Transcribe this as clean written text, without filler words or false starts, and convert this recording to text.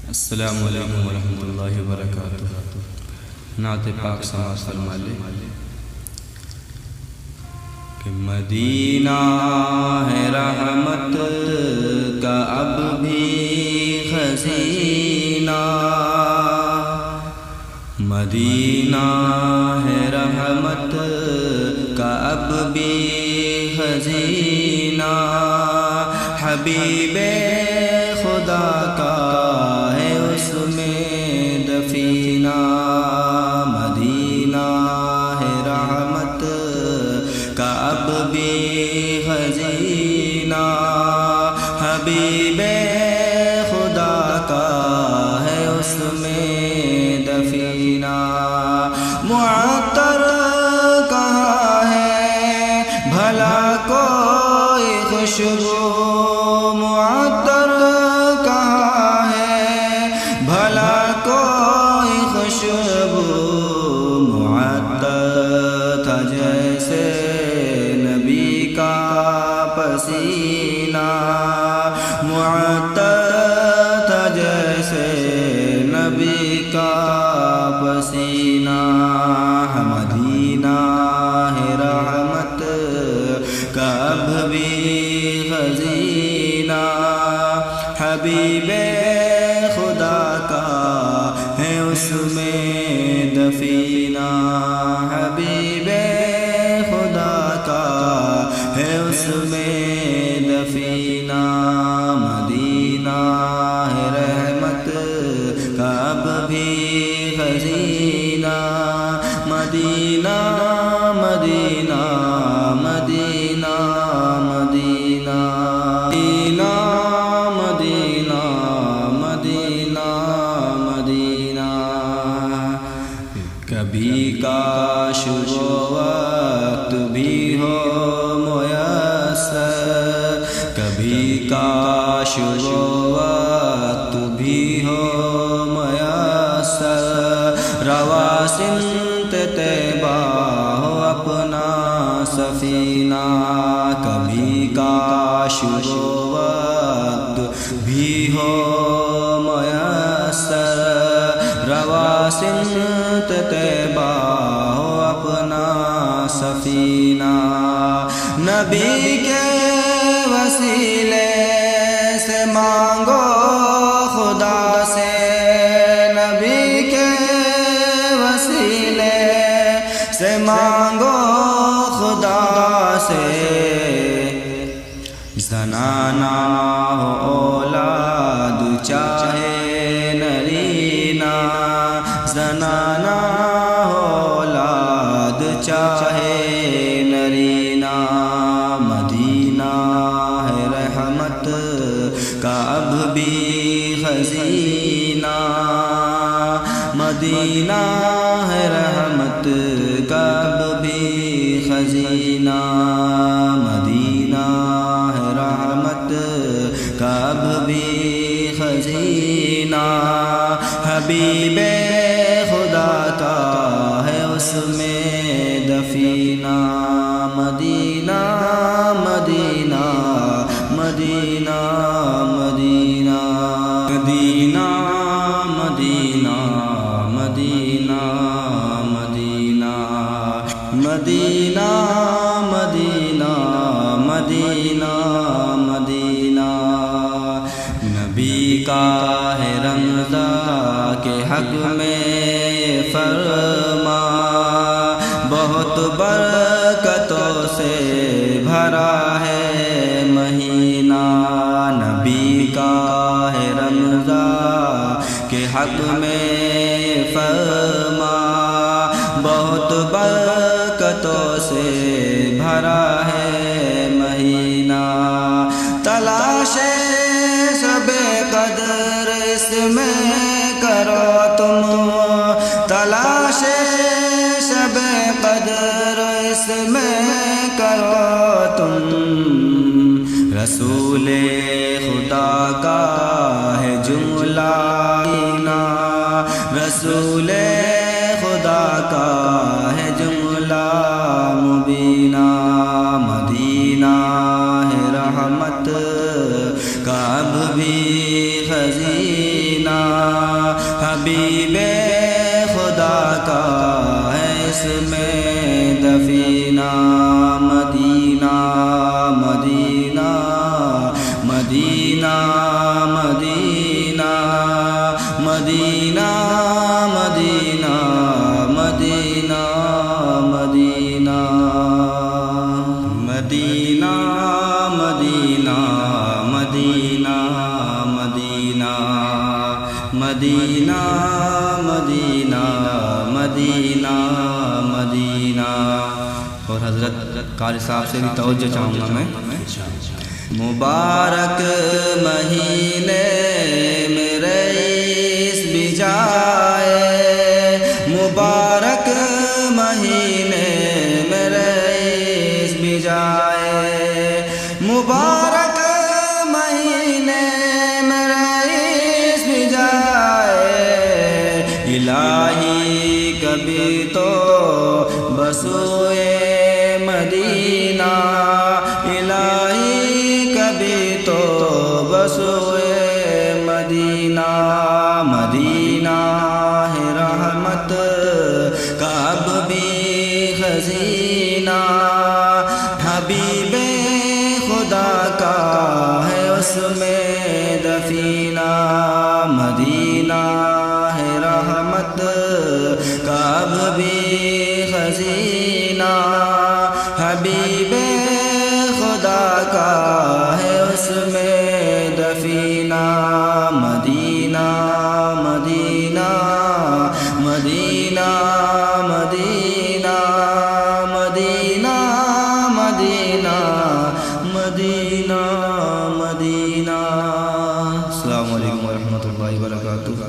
السلام علیکم ورحمۃ اللہ وبرکاتہ۔ نعت پاک سماعت فرما لے کہ مدینہ ہے رحمت کا اب بھی خزینہ، مدینہ ہے رحمت کا اب بھی خزینہ، حبیب خدا کا ہے اس میں دفینہ، مدینہ ہے رحمت کا اب بھی خزینہ، حبیب خدا کا ہے اس میں دفینہ، معطر کہاں ہے بھلا کوئی خوشبو، معطر کہاں ہے بھلا کوئی خوشبو، معطر تھا جیسے نبی کا پسینہ، معطر تھا جیسے نبی کا پسینہ، مدینہ ہے رحمت کا اب بھی خزینہ، حبیب خدا کا ہے اس میں دفینہ، حبیب خدا کا ہے اس میں دفینہ، مدینہ ہے رحمت کا اب بھی خزینہ، مدینہ مدینہ مدینہ مدینہ مدینہ مدینہ مدینہ، کبھی کاش وہ وقت بھی ہو میسر، کبھی کاش وہ وقت بھی ہو میسر، رواں سمت طیبہ ہو اپنا سفینہ، کبھی کاش وہ وقت بھی ہو میسر، رواں سمت طیبہ ہو اپنا سفینہ، نبی کے وسیلے سے مانگو خدا سے، نبی کے وسیلے سے مانگو خدا سے، زنانہ ہو اولاد چاہے نرینہ، زنانہ ہو اولاد چاہے نرینہ، مدینہ ہے رحمت کا اب بھی خزینہ، مدینہ ہے رحمت کا اب بھی خزینہ، مدینہ ہے رحمت کا اب بھی خزینہ، حبیب خدا کا ہے اس میں دفینہ، مدینہ مدینہ مدینہ مدینہ مدینہ مدینہ مدینہ مدینہ مدینہ مدینہ مدینہ مدینہ، نبی کا ہے رمضان کے حق میں فرما، بہت برکتوں سے بھرا ہے مہینہ، نبی کا ہے رمضان کے حق میں فرما، بہت برکتوں سے بھرا ہے مہینہ، تلاش شب قدر اس میں کرو تم، تلاش شب قدر اس میں کرو تم، رسول خدا کا ہے جملہ مدینہ، رسول خدا کا ہے جملہ مبینہ، مدینہ ہے رحمت کا اب بھی خزینہ، حبیب خدا کا ہے اس میں دفینہ مدینہ مدینہ مدینہ مدینہ مدینہ مدینہ مدینہ مدینہ مدینہ مدینہ مدینہ مدینہ مدینہ مدینہ مدینہ مدینہ۔ اور حضرت قاری صاحب سے بھی توجہ چاہوں گا میں۔ مبارک مہینے میں رئیس بھی جائے، مبارک مہینے میں رئیس بھی جائے، مبارک مہینے میں رئیس بھی جائے، الہی کبھی تو بسوئے مدینہ، الہی کبھی تو بسوئے مدینہ، مدینہ ہے رحمت کا اب بھی خزینہ، حبیب خدا کا ہے اس میں دفینہ، مدینہ ہے رحمت کا اب بھی خزینہ، حبیب خدا کا ہے اس میں دفینہ، مدینہ مدینہ مدینہ مدینہ مدینہ مدینہ مدینہ مدینہ۔ السلام علیکم ورحمۃ اللہ وبرکاتہ۔